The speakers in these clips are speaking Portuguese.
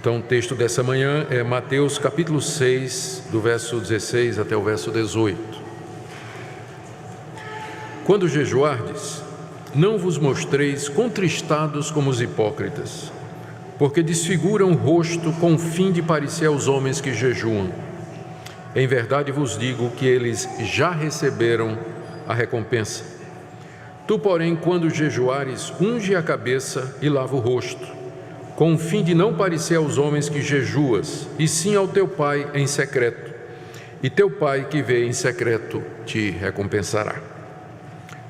Então, o texto dessa manhã é Mateus capítulo 6, do verso 16 até o verso 18. Quando jejuardes, não vos mostreis contristados como os hipócritas, porque desfiguram o rosto com o fim de parecer aos homens que jejuam. Em verdade vos digo que eles já receberam a recompensa. Tu, porém, quando jejuares, unge a cabeça e lava o rosto, com o fim de não parecer aos homens que jejuas, e sim ao teu Pai em secreto. E teu Pai que vê em secreto te recompensará.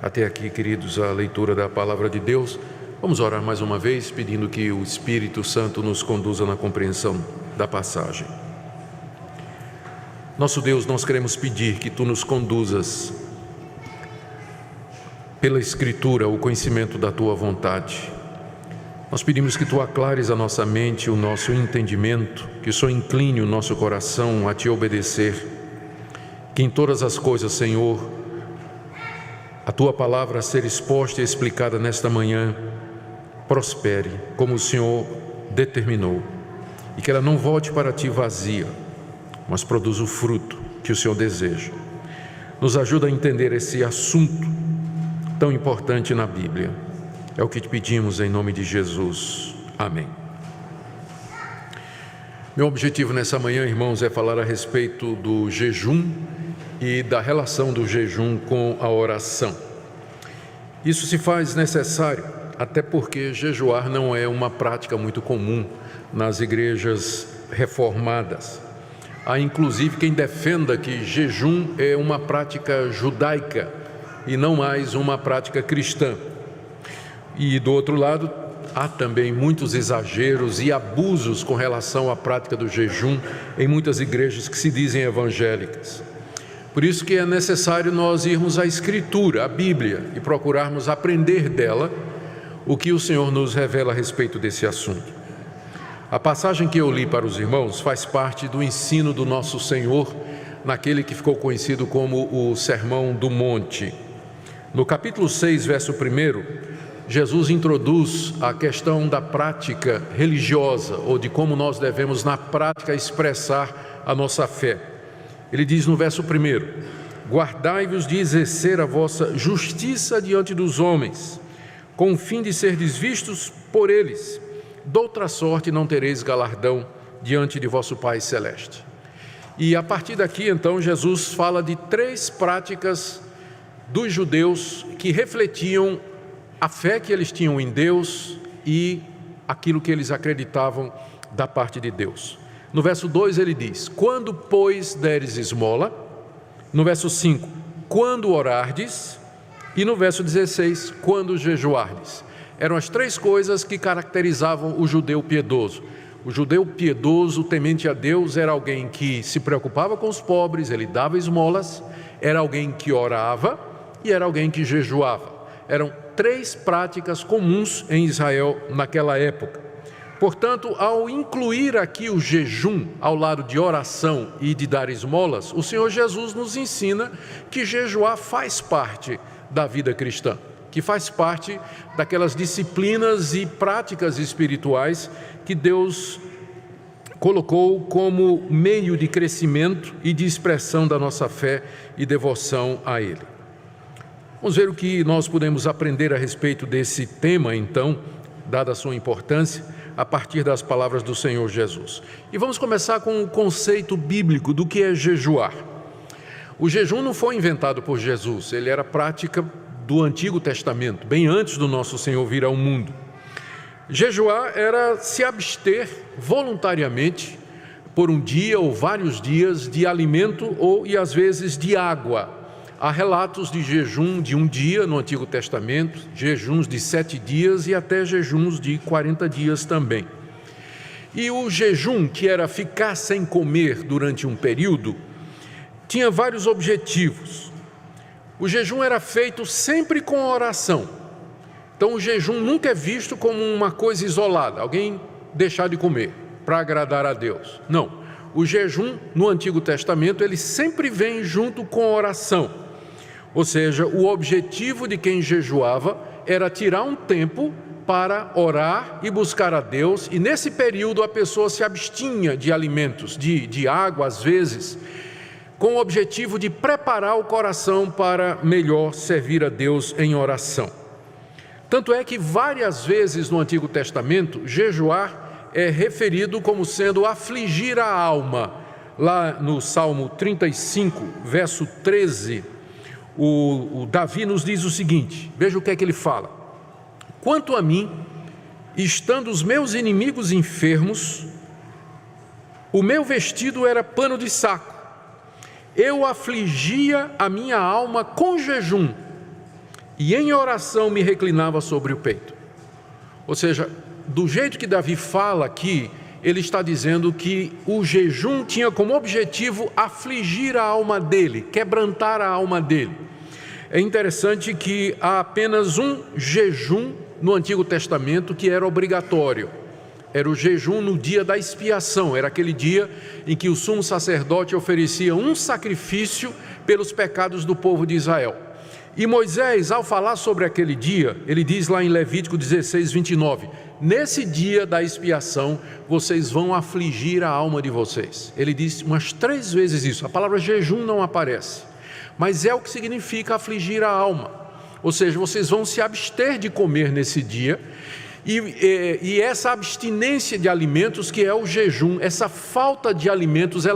Até aqui, queridos, a leitura da palavra de Deus. Vamos orar mais uma vez, pedindo que o Espírito Santo nos conduza na compreensão da passagem. Nosso Deus, nós queremos pedir que Tu nos conduzas pela Escritura o conhecimento da Tua vontade. Nós pedimos que Tu aclares a nossa mente, o nosso entendimento, que o Senhor incline o nosso coração a Te obedecer, que em todas as coisas, Senhor, a Tua palavra a ser exposta e explicada nesta manhã prospere, como o Senhor determinou, e que ela não volte para Ti vazia, mas produza o fruto que o Senhor deseja. Nos ajuda a entender esse assunto tão importante na Bíblia. É o que te pedimos em nome de Jesus. Amém. Meu objetivo nessa manhã, irmãos, é falar a respeito do jejum e da relação do jejum com a oração. Isso se faz necessário, até porque jejuar não é uma prática muito comum nas igrejas reformadas. Há inclusive quem defenda que jejum é uma prática judaica e não mais uma prática cristã. E do outro lado, há também muitos exageros e abusos com relação à prática do jejum em muitas igrejas que se dizem evangélicas. Por isso que é necessário nós irmos à Escritura, à Bíblia, e procurarmos aprender dela o que o Senhor nos revela a respeito desse assunto. A passagem que eu li para os irmãos faz parte do ensino do nosso Senhor naquele que ficou conhecido como o Sermão do Monte. No capítulo 6, verso 1, Jesus introduz a questão da prática religiosa, ou de como nós devemos na prática expressar a nossa fé. Ele diz no verso 1: guardai-vos de exercer a vossa justiça diante dos homens, com o fim de serdes vistos por eles. Doutra sorte não tereis galardão diante de vosso Pai Celeste. E a partir daqui, então, Jesus fala de 3 práticas dos judeus que refletiam a fé que eles tinham em Deus e aquilo que eles acreditavam da parte de Deus. No verso 2 ele diz: quando, pois, deres esmola. No verso 5, quando orardes. E no verso 16, quando jejuardes. Eram as 3 coisas que caracterizavam o judeu piedoso. O judeu piedoso, temente a Deus, era alguém que se preocupava com os pobres, ele dava esmolas, era alguém que orava e era alguém que jejuava. Eram 3 práticas comuns em Israel naquela época. Portanto, ao incluir aqui o jejum ao lado de oração e de dar esmolas, o Senhor Jesus nos ensina que jejuar faz parte da vida cristã, que faz parte daquelas disciplinas e práticas espirituais que Deus colocou como meio de crescimento e de expressão da nossa fé e devoção a Ele. Vamos ver o que nós podemos aprender a respeito desse tema, então, dada a sua importância, a partir das palavras do Senhor Jesus. E vamos começar com o conceito bíblico do que é jejuar. O jejum não foi inventado por Jesus, ele era prática do Antigo Testamento, bem antes do nosso Senhor vir ao mundo. Jejuar era se abster voluntariamente por um dia ou vários dias de alimento e às vezes de água. Há relatos de jejum de um dia no Antigo Testamento, jejuns de 7 dias e até jejuns de 40 dias também. E o jejum, que era ficar sem comer durante um período, tinha vários objetivos. O jejum era feito sempre com oração. Então o jejum nunca é visto como uma coisa isolada, alguém deixar de comer para agradar a Deus. Não, o jejum no Antigo Testamento ele sempre vem junto com oração. Ou seja, o objetivo de quem jejuava era tirar um tempo para orar e buscar a Deus, e nesse período a pessoa se abstinha de alimentos, de água às vezes, com o objetivo de preparar o coração para melhor servir a Deus em oração. Tanto é que várias vezes no Antigo Testamento, jejuar é referido como sendo afligir a alma. Lá no Salmo 35, verso 13, o Davi nos diz o seguinte, veja o que é que ele fala: quanto a mim, estando os meus inimigos enfermos, o meu vestido era pano de saco, eu afligia a minha alma com jejum, e em oração me reclinava sobre o peito. Ou seja, do jeito que Davi fala aqui, ele está dizendo que o jejum tinha como objetivo afligir a alma dele, quebrantar a alma dele. É interessante que há apenas um jejum no Antigo Testamento que era obrigatório. Era o jejum no dia da expiação, era aquele dia em que o sumo sacerdote oferecia um sacrifício pelos pecados do povo de Israel. E Moisés, ao falar sobre aquele dia, ele diz lá em Levítico 16, 29, nesse dia da expiação, vocês vão afligir a alma de vocês. Ele diz umas 3 vezes isso, a palavra jejum não aparece, mas é o que significa afligir a alma. Ou seja, vocês vão se abster de comer nesse dia, e essa abstinência de alimentos, que é o jejum, essa falta de alimentos,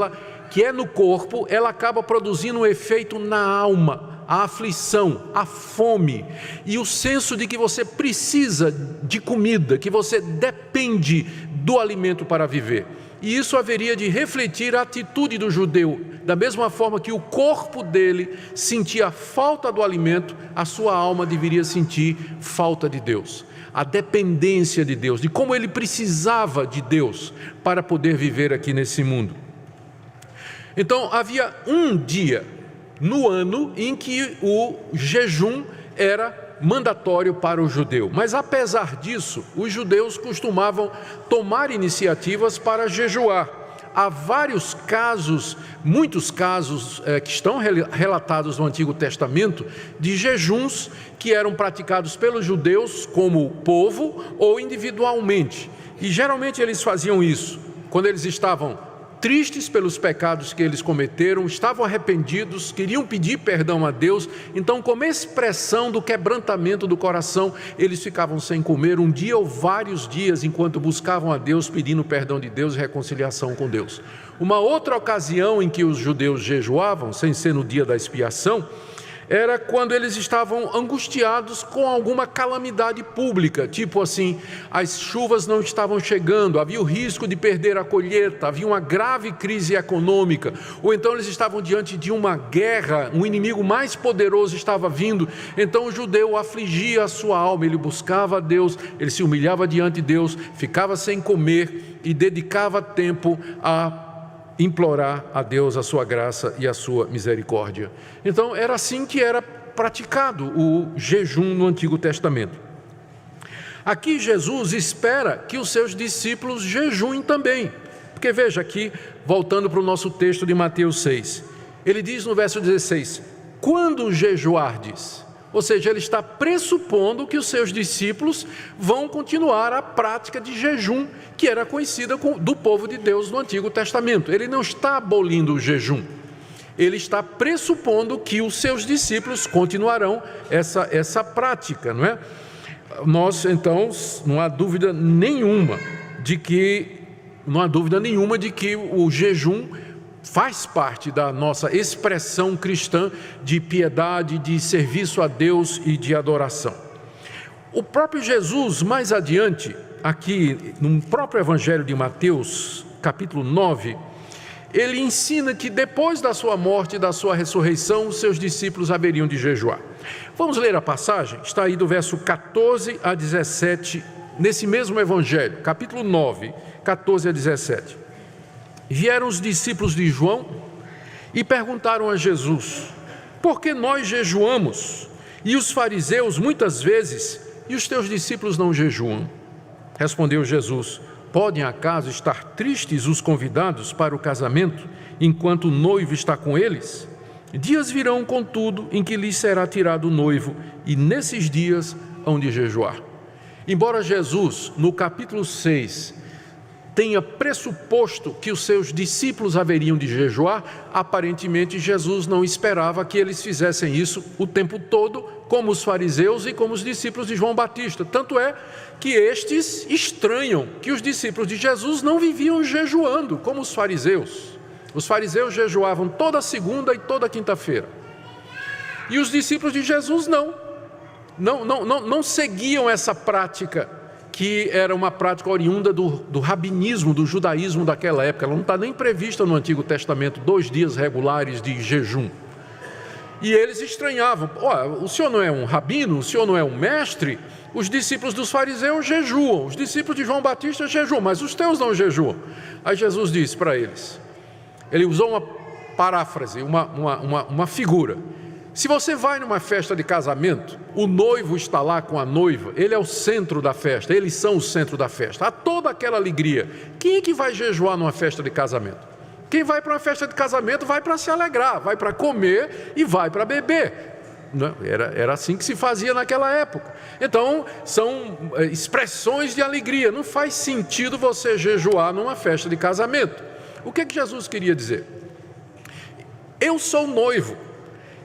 que é no corpo, ela acaba produzindo um efeito na alma, a aflição, a fome e o senso de que você precisa de comida, que você depende do alimento para viver. E isso haveria de refletir a atitude do judeu, da mesma forma que o corpo dele sentia falta do alimento, a sua alma deveria sentir falta de Deus, a dependência de Deus, de como ele precisava de Deus para poder viver aqui nesse mundo. Então havia um dia no ano em que o jejum era mandatório para o judeu, mas apesar disso, os judeus costumavam tomar iniciativas para jejuar. Há vários casos, muitos casos que estão relatados no Antigo Testamento, de jejuns que eram praticados pelos judeus como povo ou individualmente. E geralmente eles faziam isso quando eles estavam tristes pelos pecados que eles cometeram, estavam arrependidos, queriam pedir perdão a Deus, então como expressão do quebrantamento do coração, eles ficavam sem comer um dia ou vários dias, enquanto buscavam a Deus, pedindo perdão de Deus e reconciliação com Deus. Uma outra ocasião em que os judeus jejuavam, sem ser no dia da expiação, era quando eles estavam angustiados com alguma calamidade pública, tipo assim, as chuvas não estavam chegando, havia o risco de perder a colheita, havia uma grave crise econômica, ou então eles estavam diante de uma guerra, um inimigo mais poderoso estava vindo, então o judeu afligia a sua alma, ele buscava a Deus, ele se humilhava diante de Deus, ficava sem comer e dedicava tempo a implorar a Deus a sua graça e a sua misericórdia. Então era assim que era praticado o jejum no Antigo Testamento. Aqui Jesus espera que os seus discípulos jejuem também, porque veja aqui, voltando para o nosso texto de Mateus 6, ele diz no verso 16, quando jejuardes? Ou seja, ele está pressupondo que os seus discípulos vão continuar a prática de jejum, que era conhecida do povo de Deus no Antigo Testamento. Ele não está abolindo o jejum, ele está pressupondo que os seus discípulos continuarão essa prática, não é? Nós, então, não há dúvida nenhuma de que o jejum faz parte da nossa expressão cristã de piedade, de serviço a Deus e de adoração. O próprio Jesus, mais adiante, aqui no próprio Evangelho de Mateus, capítulo 9, ele ensina que depois da sua morte e da sua ressurreição, os seus discípulos haveriam de jejuar. Vamos ler a passagem? Está aí do verso 14 a 17, nesse mesmo Evangelho, capítulo 9, 14 a 17. Vieram os discípulos de João e perguntaram a Jesus, por que nós jejuamos e os fariseus muitas vezes e os teus discípulos não jejuam? Respondeu Jesus, podem acaso estar tristes os convidados para o casamento enquanto o noivo está com eles? Dias virão, contudo, em que lhes será tirado o noivo e nesses dias hão de jejuar. Embora Jesus, no capítulo 6, tenha pressuposto que os seus discípulos haveriam de jejuar, aparentemente Jesus não esperava que eles fizessem isso o tempo todo, como os fariseus e como os discípulos de João Batista. Tanto é que estes estranham que os discípulos de Jesus não viviam jejuando, como os fariseus. Os fariseus jejuavam toda segunda e toda quinta-feira. E os discípulos de Jesus não seguiam essa prática, que era uma prática oriunda do rabinismo, do judaísmo daquela época. Ela não está nem prevista no Antigo Testamento, 2 dias regulares de jejum. E eles estranhavam: o senhor não é um rabino, o senhor não é um mestre? Os discípulos dos fariseus jejuam, os discípulos de João Batista jejuam, mas os teus não jejuam. Aí Jesus disse para eles, ele usou uma paráfrase, uma figura: se você vai numa festa de casamento, o noivo está lá com a noiva, ele é o centro da festa, eles são o centro da festa, há toda aquela alegria. Quem é que vai jejuar numa festa de casamento? Quem vai para uma festa de casamento vai para se alegrar, vai para comer e vai para beber. Era assim que se fazia naquela época. Então, são expressões de alegria. Não faz sentido você jejuar numa festa de casamento. O que Jesus queria dizer? Eu sou noivo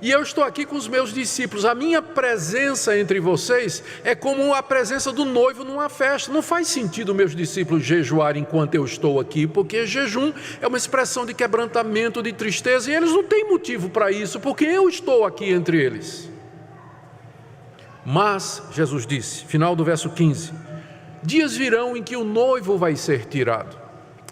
e eu estou aqui com os meus discípulos. A minha presença entre vocês é como a presença do noivo numa festa. Não faz sentido meus discípulos jejuarem enquanto eu estou aqui, porque jejum é uma expressão de quebrantamento, de tristeza, e eles não têm motivo para isso, porque eu estou aqui entre eles. Mas, Jesus disse, final do verso 15, dias virão em que o noivo vai ser tirado.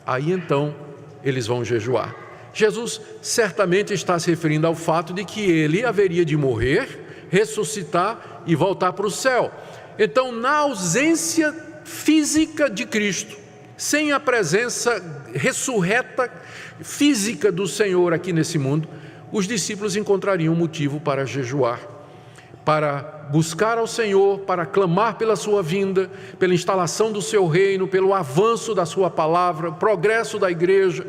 Aí então eles vão jejuar. Jesus certamente está se referindo ao fato de que ele haveria de morrer, ressuscitar e voltar para o céu. Então, na ausência física de Cristo, sem a presença ressurreta física do Senhor aqui nesse mundo, os discípulos encontrariam motivo para jejuar, para buscar ao Senhor, para clamar pela sua vinda, pela instalação do seu reino, pelo avanço da sua palavra, progresso da igreja.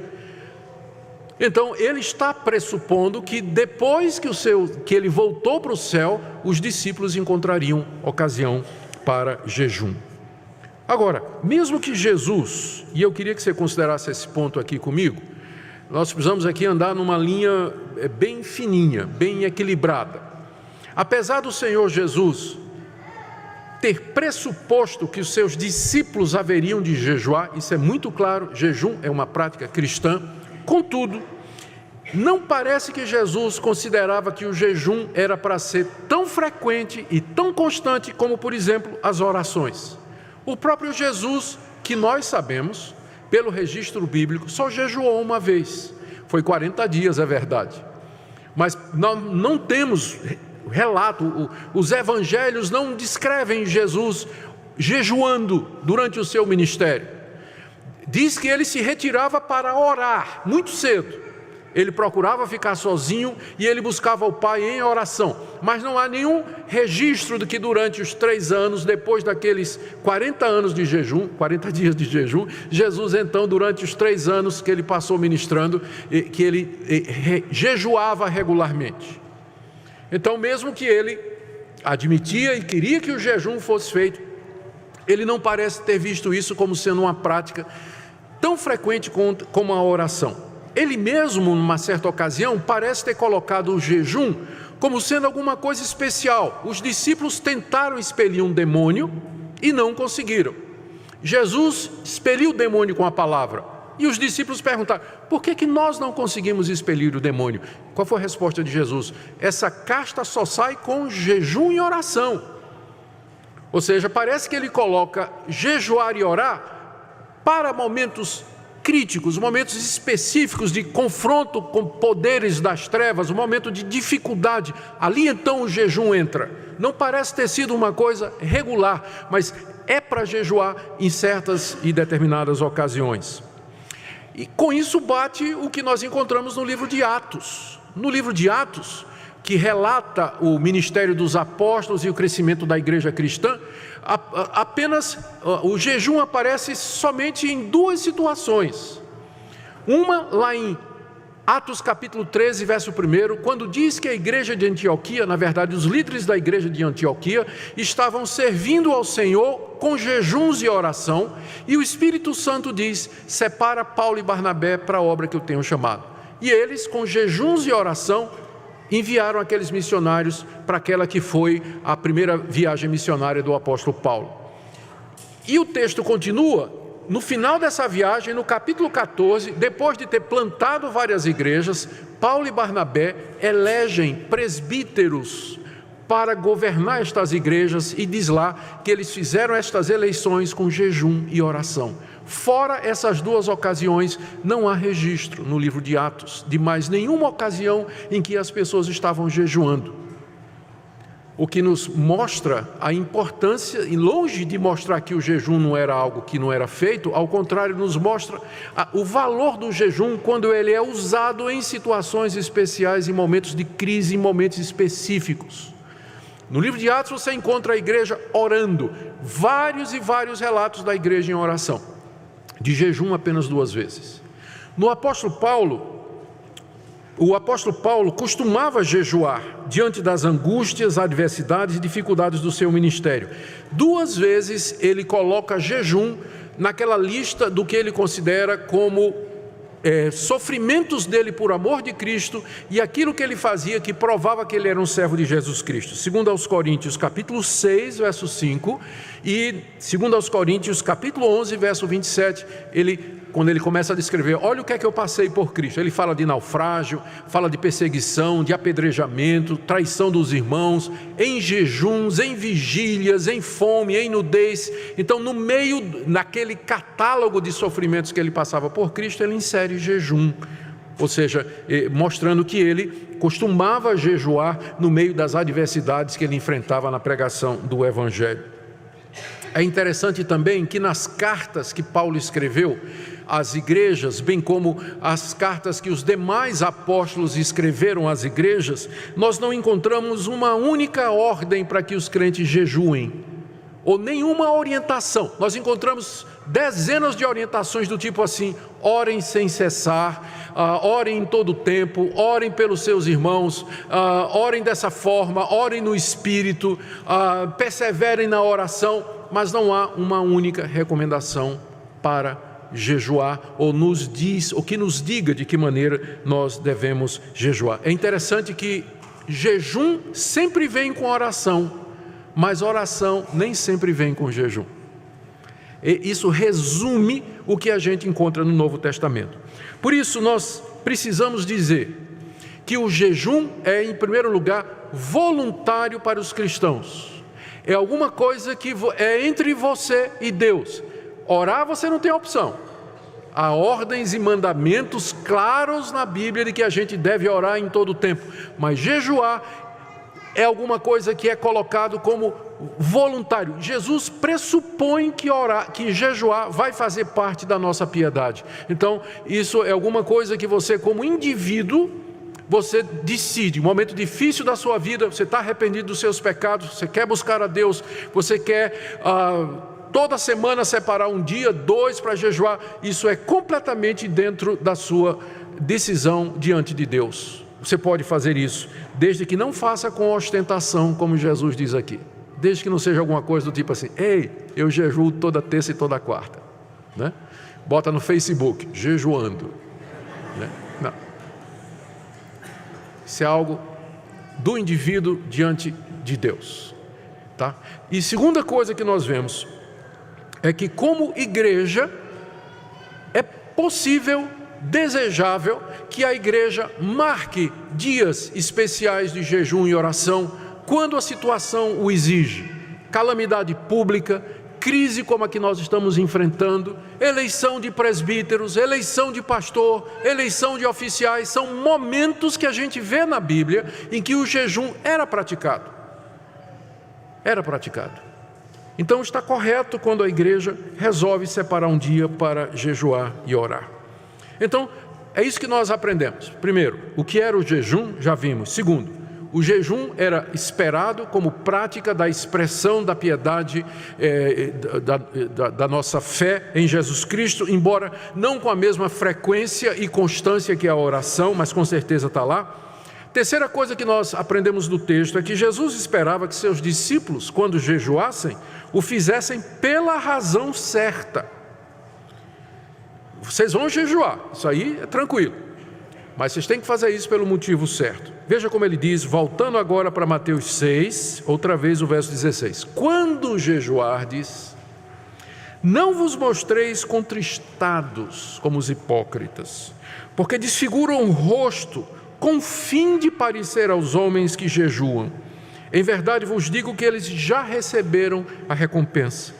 Então, ele está pressupondo que depois que ele voltou para o céu, os discípulos encontrariam ocasião para jejum. Agora, mesmo que Jesus, e eu queria que você considerasse esse ponto aqui comigo, nós precisamos aqui andar numa linha bem fininha, bem equilibrada. Apesar do Senhor Jesus ter pressuposto que os seus discípulos haveriam de jejuar, isso é muito claro, jejum é uma prática cristã. Contudo, não parece que Jesus considerava que o jejum era para ser tão frequente e tão constante como, por exemplo, as orações. O próprio Jesus, que nós sabemos, pelo registro bíblico, só jejuou uma vez. Foi 40 dias, é verdade. Mas nós não temos relato, os evangelhos não descrevem Jesus jejuando durante o seu ministério. Diz que ele se retirava para orar muito cedo. Ele procurava ficar sozinho e ele buscava o Pai em oração. Mas não há nenhum registro de que durante os 3 anos, depois daqueles 40 anos de jejum, 40 dias de jejum, Jesus então, durante os 3 anos que ele passou ministrando, que ele jejuava regularmente. Então, mesmo que ele admitia e queria que o jejum fosse feito, ele não parece ter visto isso como sendo uma prática tão frequente como a oração. Ele mesmo, numa certa ocasião, parece ter colocado o jejum como sendo alguma coisa especial. Os discípulos tentaram expelir um demônio e não conseguiram. Jesus expeliu o demônio com a palavra. E os discípulos perguntaram: por que nós não conseguimos expelir o demônio? Qual foi a resposta de Jesus? Essa casta só sai com jejum e oração. Ou seja, parece que ele coloca jejuar e orar para momentos críticos, momentos específicos de confronto com poderes das trevas, um momento de dificuldade. Ali então o jejum entra. Não parece ter sido uma coisa regular, mas é para jejuar em certas e determinadas ocasiões. E com isso bate o que nós encontramos no livro de Atos. No livro de Atos, que relata o ministério dos apóstolos e o crescimento da igreja cristã, apenas o jejum aparece somente em 2 situações. Uma lá em Atos capítulo 13, verso 1, quando diz que a igreja de Antioquia, na verdade os líderes da igreja de Antioquia, estavam servindo ao Senhor com jejuns e oração, e o Espírito Santo diz: separa Paulo e Barnabé para a obra que eu tenho chamado. E eles, com jejuns e oração, enviaram aqueles missionários para aquela que foi a primeira viagem missionária do apóstolo Paulo. E o texto continua. No final dessa viagem, no capítulo 14, depois de ter plantado várias igrejas, Paulo e Barnabé elegem presbíteros para governar estas igrejas, e diz lá que eles fizeram estas eleições com jejum e oração. Fora essas duas ocasiões, não há registro no livro de Atos de mais nenhuma ocasião em que as pessoas estavam jejuando. O que nos mostra a importância, e longe de mostrar que o jejum não era algo que não era feito, ao contrário, nos mostra o valor do jejum quando ele é usado em situações especiais, em momentos de crise, em momentos específicos. No livro de Atos você encontra a igreja orando, vários e vários relatos da igreja em oração, de jejum apenas 2 vezes. No apóstolo Paulo, o apóstolo Paulo costumava jejuar diante das angústias, adversidades e dificuldades do seu ministério. 2 vezes ele coloca jejum naquela lista do que ele considera como sofrimentos dele por amor de Cristo e aquilo que ele fazia que provava que ele era um servo de Jesus Cristo. 2 aos Coríntios capítulo 6, verso 5 e 2 aos Coríntios capítulo 11, verso 27, quando ele começa a descrever, olha o que é que eu passei por Cristo. Ele fala de naufrágio, fala de perseguição, de apedrejamento, traição dos irmãos, em jejuns, em vigílias, em fome, em nudez. Então, no meio, naquele catálogo de sofrimentos que ele passava por Cristo, ele insere jejum. Ou seja, mostrando que ele costumava jejuar no meio das adversidades que ele enfrentava na pregação do Evangelho. É interessante também que nas cartas que Paulo escreveu às igrejas, bem como as cartas que os demais apóstolos escreveram às igrejas, nós não encontramos uma única ordem para que os crentes jejuem, ou nenhuma orientação. Nós encontramos dezenas de orientações do tipo assim: orem sem cessar, orem em todo o tempo, orem pelos seus irmãos, orem dessa forma, orem no Espírito, perseverem na oração, mas não há uma única recomendação para jejuar, ou que nos diga de que maneira nós devemos jejuar. É interessante que jejum sempre vem com oração, mas oração nem sempre vem com jejum. E isso resume o que a gente encontra no Novo Testamento. Por isso nós precisamos dizer que o jejum é, em primeiro lugar, voluntário para os cristãos. É alguma coisa que é entre você e Deus. Orar você não tem opção. Há ordens e mandamentos claros na Bíblia de que a gente deve orar em todo o tempo. Mas jejuar é alguma coisa que é colocado como voluntário. Jesus pressupõe que jejuar vai fazer parte da nossa piedade. Então, isso é alguma coisa que você, como indivíduo, você decide. Um momento difícil da sua vida, você está arrependido dos seus pecados, você quer buscar a Deus, você quer toda semana separar 1 dia, 2 para jejuar. Isso é completamente dentro da sua decisão diante de Deus. Você pode fazer isso, desde que não faça com ostentação, como Jesus diz aqui. Desde que não seja alguma coisa do tipo assim: ei, eu jejuo toda terça e toda quarta, né? Bota no Facebook, jejuando, né? Não. Isso é algo do indivíduo diante de Deus, tá? E segunda coisa que nós vemos é que, como igreja, é possível, desejável, que a igreja marque dias especiais de jejum e oração quando a situação o exige. Calamidade pública, crise como a que nós estamos enfrentando, eleição de presbíteros, eleição de pastor, eleição de oficiais, são momentos que a gente vê na Bíblia em que o jejum era praticado. Era praticado. Então está correto quando a igreja resolve separar um dia para jejuar e orar. Então, é isso que nós aprendemos. Primeiro, o que era o jejum, já vimos. Segundo, O jejum era esperado como prática da expressão da piedade, da nossa fé em Jesus Cristo, embora não com a mesma frequência e constância que a oração, mas com certeza está lá. Terceira coisa que nós aprendemos do texto é que Jesus esperava que seus discípulos, quando jejuassem, o fizessem pela razão certa. Vocês vão jejuar, isso aí é tranquilo, mas vocês têm que fazer isso pelo motivo certo. Veja como ele diz, voltando agora para Mateus 6, outra vez o verso 16. Quando jejuardes, não vos mostreis contristados como os hipócritas, porque desfiguram o rosto com fim de parecer aos homens que jejuam. Em verdade vos digo que eles já receberam a recompensa.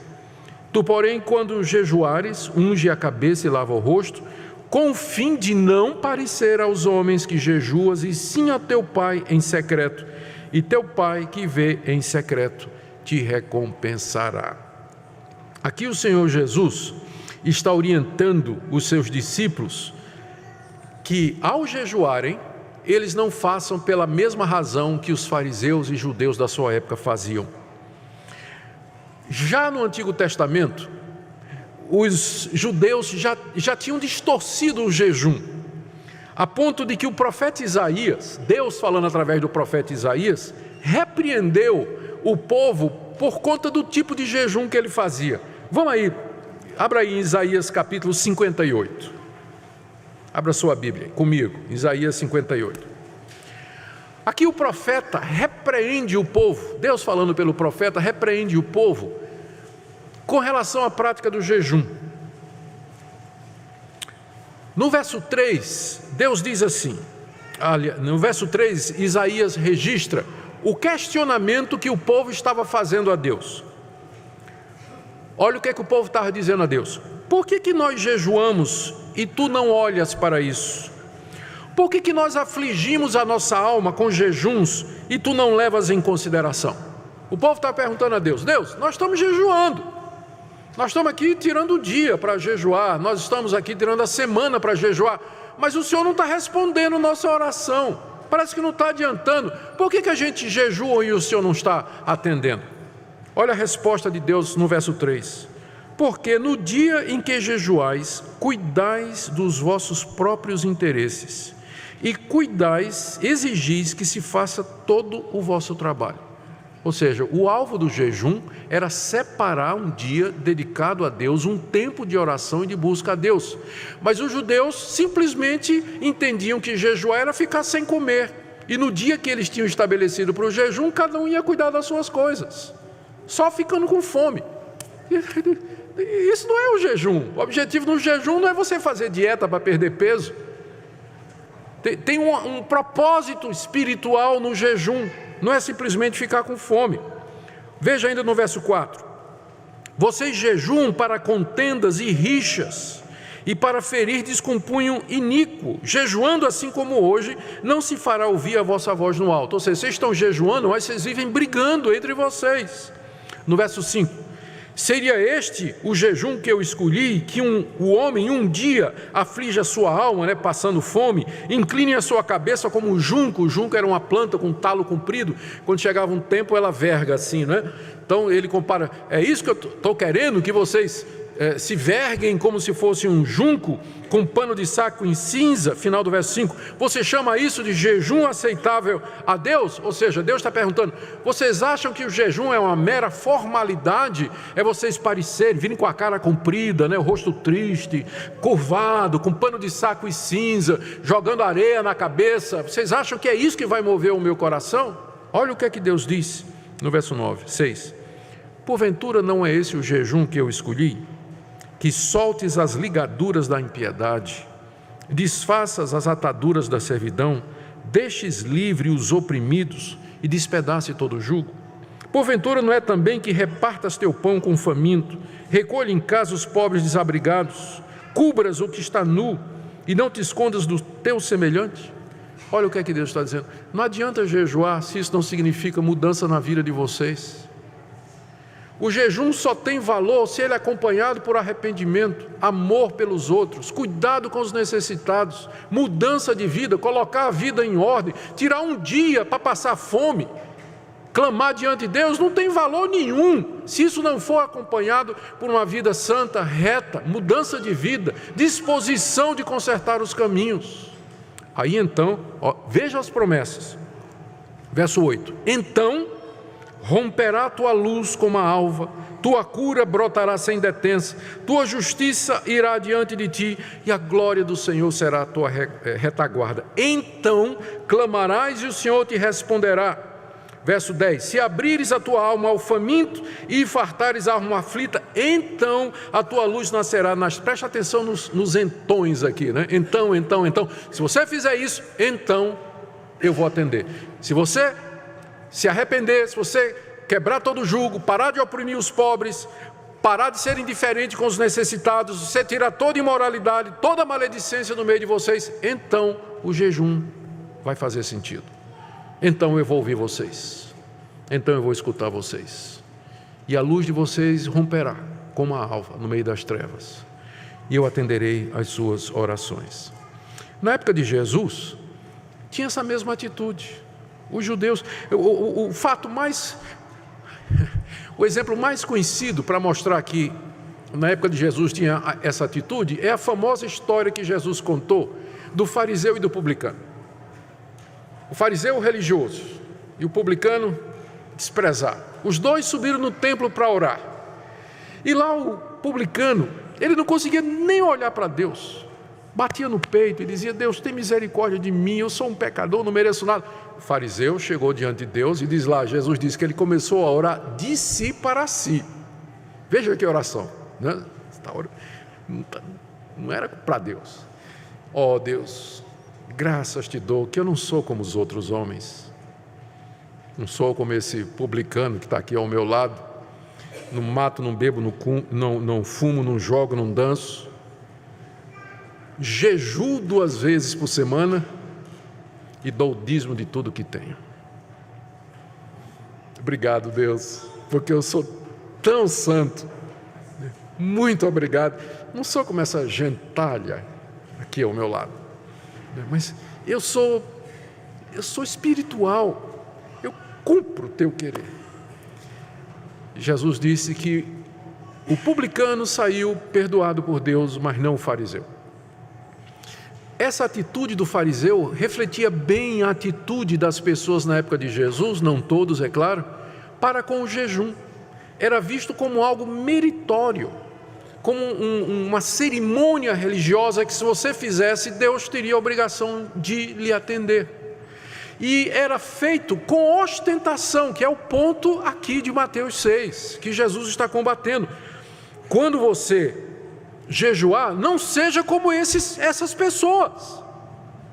Tu, porém, quando jejuares, unge a cabeça e lava o rosto, com o fim de não parecer aos homens que jejuas, e sim a teu Pai em secreto, e teu Pai que vê em secreto te recompensará. Aqui o Senhor Jesus está orientando os seus discípulos que, ao jejuarem, eles não façam pela mesma razão que os fariseus e judeus da sua época faziam. Já no Antigo Testamento, os judeus já tinham distorcido o jejum, a ponto de que o profeta Isaías, Deus falando através do profeta Isaías, repreendeu o povo por conta do tipo de jejum que ele fazia. Vamos aí, abra aí em Isaías capítulo 58. Abra sua Bíblia comigo, Isaías 58. Aqui o profeta repreende o povo, Deus falando pelo profeta, repreende o povo com relação à prática do jejum. No verso 3, Deus diz assim, no verso 3, Isaías registra o questionamento que o povo estava fazendo a Deus. Olha o que o povo estava dizendo a Deus. Por que nós jejuamos e tu não olhas para isso? Por que nós afligimos a nossa alma com jejuns e tu não levas em consideração? O povo está perguntando a Deus, Deus, nós estamos jejuando. Nós estamos aqui tirando o dia para jejuar, nós estamos aqui tirando a semana para jejuar, mas o Senhor não está respondendo nossa oração, parece que não está adiantando. Por que a gente jejua e o Senhor não está atendendo? Olha a resposta de Deus no verso 3. Porque no dia em que jejuais, cuidais dos vossos próprios interesses, e cuidais, exigis que se faça todo o vosso trabalho. Ou seja, o alvo do jejum era separar um dia dedicado a Deus, um tempo de oração e de busca a Deus. Mas os judeus simplesmente entendiam que jejuar era ficar sem comer. E no dia que eles tinham estabelecido para o jejum, cada um ia cuidar das suas coisas, só ficando com fome. Isso não é o jejum. O objetivo do jejum não é você fazer dieta para perder peso. Tem um propósito espiritual no jejum. Não é simplesmente ficar com fome. Veja ainda no verso 4. Vocês jejuam para contendas e rixas, e para ferirdes com punho iníquo. Jejuando assim como hoje, não se fará ouvir a vossa voz no alto. Ou seja, vocês estão jejuando, mas vocês vivem brigando entre vocês. No verso 5. Seria este o jejum que eu escolhi, que o homem um dia aflige a sua alma, passando fome, incline a sua cabeça como o junco era uma planta com talo comprido, quando chegava um tempo ela verga assim, Então ele compara, é isso que eu estou querendo, que vocês se verguem como se fosse um junco, com pano de saco em cinza, final do verso 5, você chama isso de jejum aceitável a Deus? Ou seja, Deus está perguntando, vocês acham que o jejum é uma mera formalidade? É vocês parecerem, virem com a cara comprida, o rosto triste, curvado, com pano de saco e cinza, jogando areia na cabeça, vocês acham que é isso que vai mover o meu coração? Olha o que é que Deus diz no verso 6, porventura não é esse o jejum que eu escolhi? Que soltes as ligaduras da impiedade, desfaças as ataduras da servidão, deixes livre os oprimidos e despedace todo o jugo. Porventura não é também que repartas teu pão com o faminto, recolhe em casa os pobres desabrigados, cubras o que está nu e não te escondas do teu semelhante? Olha o que é que Deus está dizendo. Não adianta jejuar se isso não significa mudança na vida de vocês. O jejum só tem valor se ele é acompanhado por arrependimento, amor pelos outros, cuidado com os necessitados, mudança de vida, colocar a vida em ordem, tirar um dia para passar fome, clamar diante de Deus. Não tem valor nenhum se isso não for acompanhado por uma vida santa, reta, mudança de vida, disposição de consertar os caminhos. Aí então, veja as promessas. Verso 8: então romperá tua luz como a alva, tua cura brotará sem detença, tua justiça irá diante de ti, e a glória do Senhor será a tua retaguarda. Então clamarás e o Senhor te responderá. Verso 10: se abrires a tua alma ao faminto e fartares a alma aflita, então a tua luz nascerá. Preste atenção nos entões aqui, né? Então. Se você fizer isso, então eu vou atender. Se você se arrepender, se você quebrar todo o jugo, parar de oprimir os pobres, parar de ser indiferente com os necessitados, você tirar toda imoralidade, toda maledicência no meio de vocês, então o jejum vai fazer sentido. Então eu vou ouvir vocês, então eu vou escutar vocês, e a luz de vocês romperá como a alva no meio das trevas, e eu atenderei às suas orações. Na época de Jesus, tinha essa mesma atitude. Os judeus, o exemplo mais conhecido para mostrar que na época de Jesus tinha essa atitude é a famosa história que Jesus contou do fariseu e do publicano. O fariseu religioso e o publicano desprezado. Os dois subiram no templo para orar. E lá o publicano, ele não conseguia nem olhar para Deus. Batia no peito e dizia: Deus, tem misericórdia de mim, eu sou um pecador, não mereço nada. O fariseu chegou diante de Deus e diz lá, Jesus disse que ele começou a orar de si para si. Veja que oração, né? Não era para Deus. Ó Deus, graças te dou que eu não sou como os outros homens. Não sou como esse publicano que está aqui ao meu lado. Não mato, não bebo, não fumo, não jogo, não danço. Jejuo 2 vezes por semana e dou o dízimo de tudo que tenho. Obrigado, Deus, porque eu sou tão santo. Muito obrigado. Não sou como essa gentalha aqui ao meu lado, mas eu sou espiritual. Eu cumpro o teu querer. Jesus disse que o publicano saiu perdoado por Deus, mas não o fariseu. Essa atitude do fariseu refletia bem a atitude das pessoas na época de Jesus, não todos, é claro, para com o jejum. Era visto como algo meritório, como uma cerimônia religiosa que, se você fizesse, Deus teria a obrigação de lhe atender. E era feito com ostentação, que é o ponto aqui de Mateus 6, que Jesus está combatendo. Quando você jejuar, não seja como essas pessoas.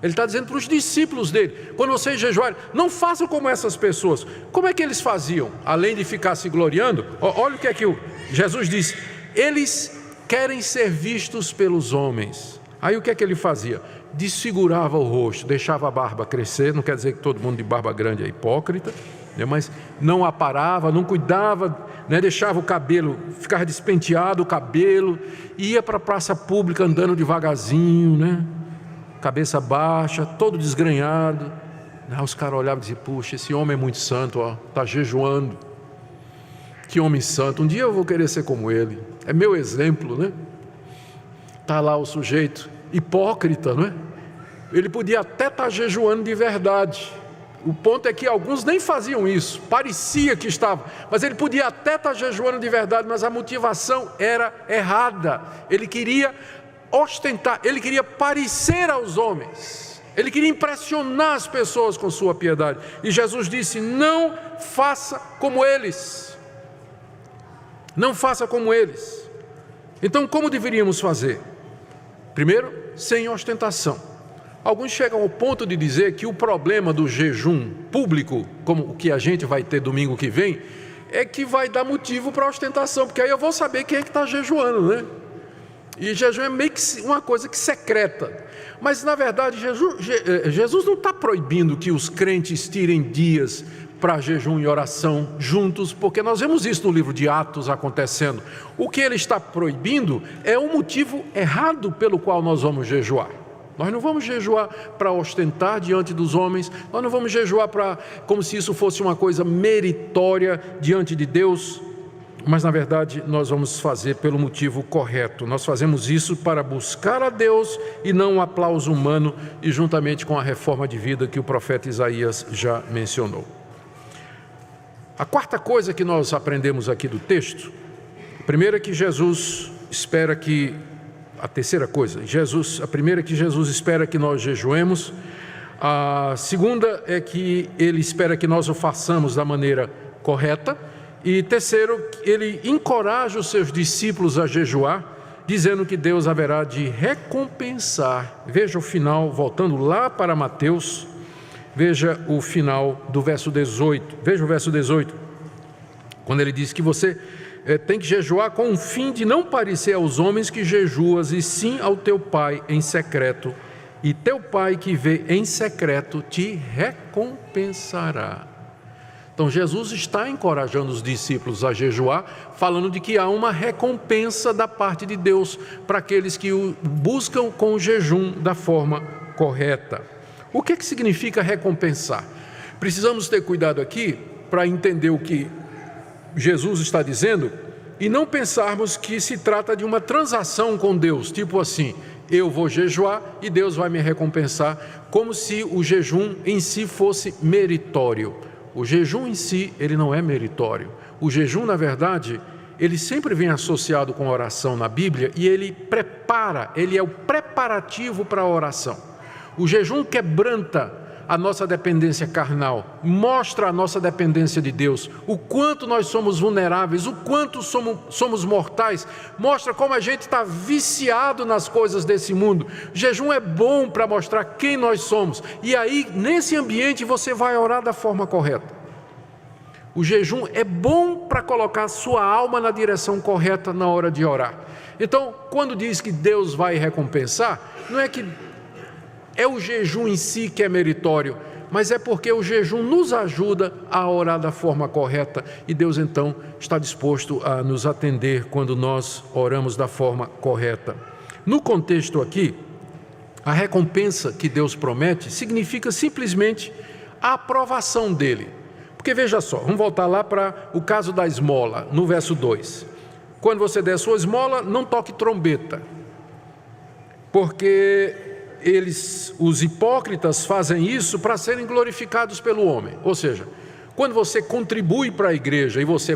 Ele está dizendo para os discípulos dele: quando vocês jejuarem, não façam como essas pessoas. Como é que eles faziam? Além de ficar se gloriando, olha o que é que Jesus disse: eles querem ser vistos pelos homens. Aí o que é que ele fazia? Desfigurava o rosto, deixava a barba crescer. Não quer dizer que todo mundo de barba grande é hipócrita, né? Mas não aparava, não cuidava, né? Deixava o cabelo, ficava despenteado o cabelo, ia para a praça pública andando devagarzinho, né? Cabeça baixa, todo desgrenhado. Aí os caras olhavam e diziam: puxa, esse homem é muito santo, está jejuando. Que homem santo, um dia eu vou querer ser como ele. É meu exemplo, né? Está lá o sujeito hipócrita, não é? Ele podia até estar jejuando de verdade. O ponto é que alguns nem faziam isso, parecia que estava, mas ele podia até estar jejuando de verdade, mas a motivação era errada. Ele queria ostentar, ele queria parecer aos homens, ele queria impressionar as pessoas com sua piedade. E Jesus disse: não faça como eles. Não faça como eles. Então, como deveríamos fazer? Primeiro, sem ostentação. Alguns chegam ao ponto de dizer que o problema do jejum público, como o que a gente vai ter domingo que vem, é que vai dar motivo para ostentação, porque aí eu vou saber quem é que está jejuando, né? E jejum é meio que uma coisa que secreta. Mas, na verdade, Jesus não está proibindo que os crentes tirem dias para jejum e oração juntos, porque nós vemos isso no livro de Atos acontecendo. O que ele está proibindo é o motivo errado pelo qual nós vamos jejuar. Nós não vamos jejuar para ostentar diante dos homens, nós não vamos jejuar como se isso fosse uma coisa meritória diante de Deus, mas na verdade nós vamos fazer pelo motivo correto. Nós fazemos isso para buscar a Deus e não um aplauso humano, e juntamente com a reforma de vida que o profeta Isaías já mencionou. A quarta coisa que nós aprendemos aqui do texto, a primeira é que Jesus espera que a terceira coisa, a primeira é que Jesus espera que nós jejuemos. A segunda é que ele espera que nós o façamos da maneira correta. E terceiro, ele encoraja os seus discípulos a jejuar, dizendo que Deus haverá de recompensar. Veja o final, voltando lá para Mateus, veja o final do verso 18. Veja o verso 18, quando ele diz que você tem que jejuar com o fim de não parecer aos homens que jejuas, e sim ao teu Pai em secreto, e teu Pai que vê em secreto te recompensará. Então Jesus está encorajando os discípulos a jejuar, falando de que há uma recompensa da parte de Deus para aqueles que o buscam com o jejum da forma correta. O que significa recompensar? Precisamos ter cuidado aqui para entender o que Jesus está dizendo e não pensarmos que se trata de uma transação com Deus, tipo assim, eu vou jejuar e Deus vai me recompensar, como se o jejum em si fosse meritório. O jejum em si, ele não é meritório. O jejum, na verdade, ele sempre vem associado com oração na Bíblia e ele é o preparativo para a oração. O jejum quebranta a nossa dependência carnal, mostra a nossa dependência de Deus, o quanto nós somos vulneráveis, o quanto somos mortais, mostra como a gente está viciado nas coisas desse mundo. O jejum é bom para mostrar quem nós somos, e aí nesse ambiente você vai orar da forma correta. O jejum é bom para colocar a sua alma na direção correta na hora de orar. Então, quando diz que Deus vai recompensar, não é que é o jejum em si que é meritório, mas é porque o jejum nos ajuda a orar da forma correta, e Deus então está disposto a nos atender quando nós oramos da forma correta. No contexto aqui, a recompensa que Deus promete significa simplesmente a aprovação dele. Porque veja só, vamos voltar lá para o caso da esmola, no verso 2. Quando você der a sua esmola, não toque trombeta, porque os hipócritas fazem isso para serem glorificados pelo homem. Ou seja, quando você contribui para a igreja e você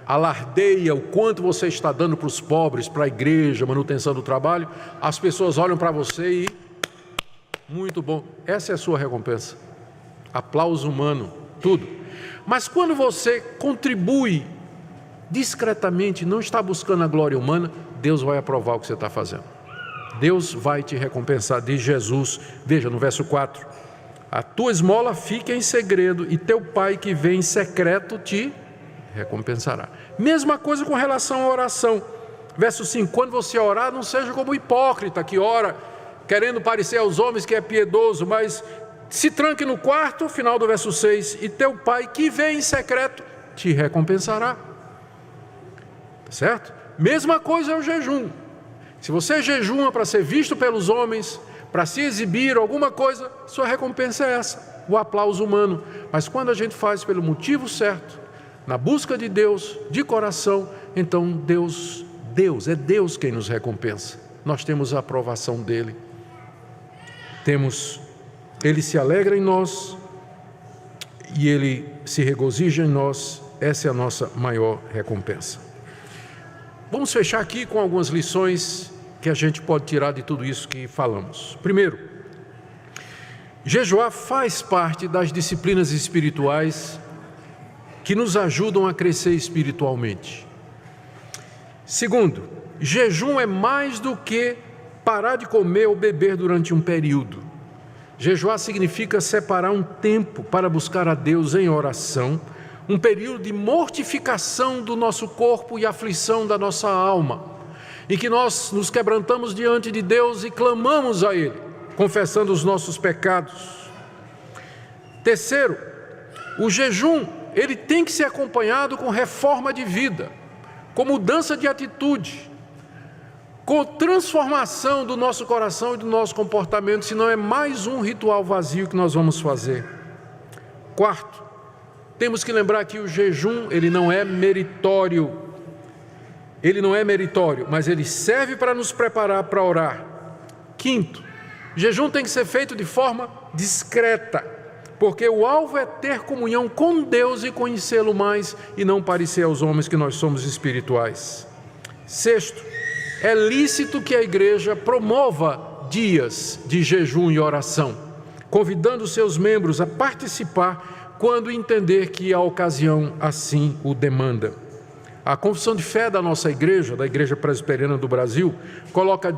alardeia o quanto você está dando para os pobres, para a igreja, manutenção do trabalho, as pessoas olham para você e, muito bom, essa é a sua recompensa. Aplauso humano, tudo. Mas quando você contribui discretamente, não está buscando a glória humana, Deus vai aprovar o que você está fazendo. Deus vai te recompensar, diz Jesus. Veja no verso 4, a tua esmola fica em segredo e teu Pai que vê em secreto te recompensará. Mesma coisa com relação à oração. Verso 5, quando você orar, não seja como o hipócrita que ora querendo parecer aos homens que é piedoso, mas se tranque no quarto, final do verso 6, e teu Pai que vê em secreto te recompensará. Certo? Mesma coisa é o jejum. Se você jejuma para ser visto pelos homens, para se exibir alguma coisa, sua recompensa é essa, o aplauso humano. Mas quando a gente faz pelo motivo certo, na busca de Deus, de coração, então é Deus quem nos recompensa. Nós temos a aprovação dele. Ele se alegra em nós e ele se regozija em nós. Essa é a nossa maior recompensa. Vamos fechar aqui com algumas lições que a gente pode tirar de tudo isso que falamos. Primeiro, jejuar faz parte das disciplinas espirituais que nos ajudam a crescer espiritualmente. Segundo, jejum é mais do que parar de comer ou beber durante um período. Jejuar significa separar um tempo para buscar a Deus em oração, um período de mortificação do nosso corpo e aflição da nossa alma, em que nós nos quebrantamos diante de Deus e clamamos a Ele, confessando os nossos pecados. Terceiro, O jejum, ele tem que ser acompanhado com reforma de vida, com mudança de atitude, com transformação do nosso coração e do nosso comportamento, senão é mais um ritual vazio que nós vamos fazer. Quarto, temos que lembrar que o jejum, ele não é meritório. Ele não é meritório, mas ele serve para nos preparar para orar. Quinto, o jejum tem que ser feito de forma discreta, porque o alvo é ter comunhão com Deus e conhecê-lo mais e não parecer aos homens que nós somos espirituais. Sexto, é lícito que a igreja promova dias de jejum e oração, convidando seus membros a participar quando entender que a ocasião assim o demanda. A confissão de fé da nossa igreja, da Igreja Presbiteriana do Brasil, coloca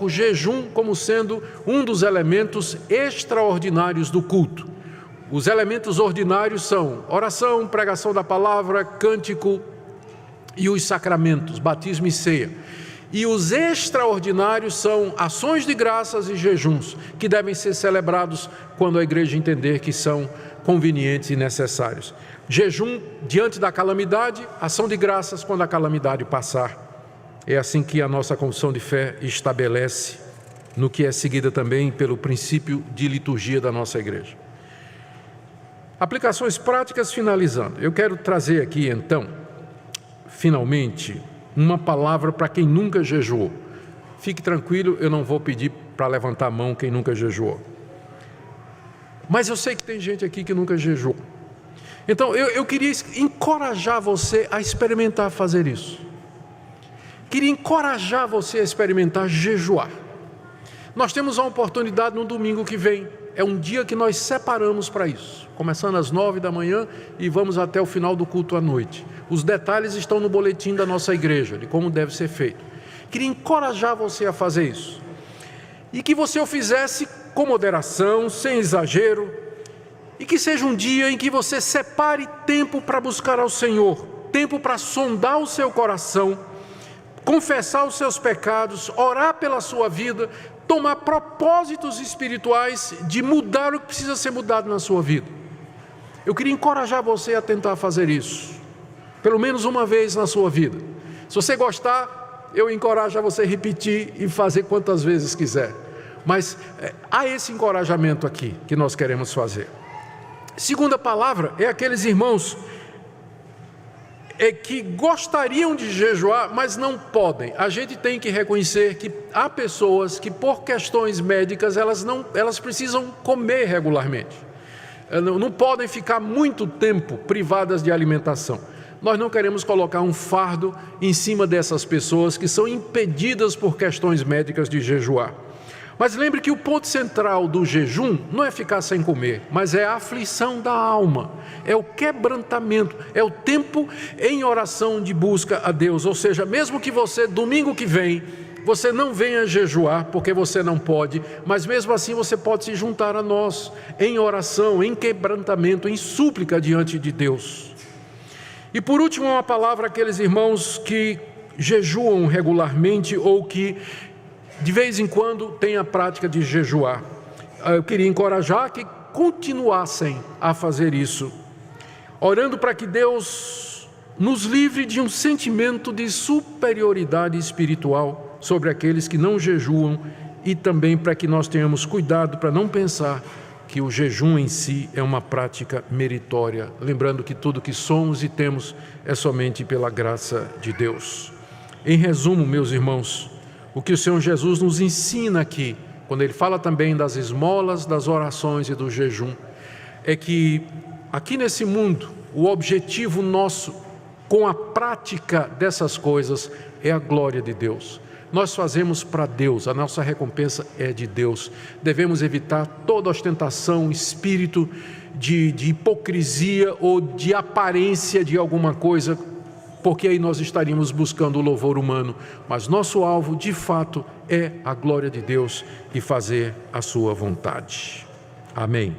o jejum como sendo um dos elementos extraordinários do culto. Os elementos ordinários são oração, pregação da palavra, cântico e os sacramentos, batismo e ceia. E os extraordinários são ações de graças e jejuns, que devem ser celebrados quando a igreja entender que são convenientes e necessários. Jejum diante da calamidade, ação de graças quando a calamidade passar. É assim que a nossa confissão de fé estabelece, no que é seguida também pelo princípio de liturgia da nossa igreja. Aplicações práticas finalizando. Eu quero trazer aqui então, finalmente, uma palavra para quem nunca jejuou. Fique tranquilo, eu não vou pedir para levantar a mão quem nunca jejuou. Mas eu sei que tem gente aqui que nunca jejuou. Então, eu queria encorajar você a experimentar fazer isso. Queria encorajar você a experimentar jejuar. Nós temos uma oportunidade no domingo que vem. É um dia que nós separamos para isso. Começando às 9 da manhã e vamos até o final do culto à noite. Os detalhes estão no boletim da nossa igreja, de como deve ser feito. Queria encorajar você a fazer isso. E que você o fizesse com moderação, sem exagero. E que seja um dia em que você separe tempo para buscar ao Senhor, tempo para sondar o seu coração, confessar os seus pecados, orar pela sua vida, tomar propósitos espirituais de mudar o que precisa ser mudado na sua vida. Eu queria encorajar você a tentar fazer isso, pelo menos uma vez na sua vida. Se você gostar, eu encorajo a você repetir e fazer quantas vezes quiser. Mas há esse encorajamento aqui que nós queremos fazer. Segunda palavra é aqueles irmãos que gostariam de jejuar, mas não podem. A gente tem que reconhecer que há pessoas que por questões médicas elas precisam comer regularmente. Não podem ficar muito tempo privadas de alimentação. Nós não queremos colocar um fardo em cima dessas pessoas que são impedidas por questões médicas de jejuar. Mas lembre que o ponto central do jejum não é ficar sem comer, mas é a aflição da alma, é o quebrantamento, é o tempo em oração de busca a Deus. Ou seja, mesmo que você, domingo que vem, você não venha jejuar, porque você não pode, mas mesmo assim você pode se juntar a nós, em oração, em quebrantamento, em súplica diante de Deus. E por último, uma palavra àqueles irmãos que jejuam regularmente ou que de vez em quando tem a prática de jejuar. Eu queria encorajar que continuassem a fazer isso, orando para que Deus nos livre de um sentimento de superioridade espiritual sobre aqueles que não jejuam e também para que nós tenhamos cuidado para não pensar que o jejum em si é uma prática meritória, lembrando que tudo que somos e temos é somente pela graça de Deus. Em resumo, meus irmãos, o que o Senhor Jesus nos ensina aqui, quando Ele fala também das esmolas, das orações e do jejum, é que aqui nesse mundo, o objetivo nosso com a prática dessas coisas é a glória de Deus. Nós fazemos para Deus, a nossa recompensa é de Deus. Devemos evitar toda ostentação, espírito de hipocrisia ou de aparência de alguma coisa, porque aí nós estaríamos buscando o louvor humano, mas nosso alvo, de fato, é a glória de Deus e fazer a sua vontade. Amém.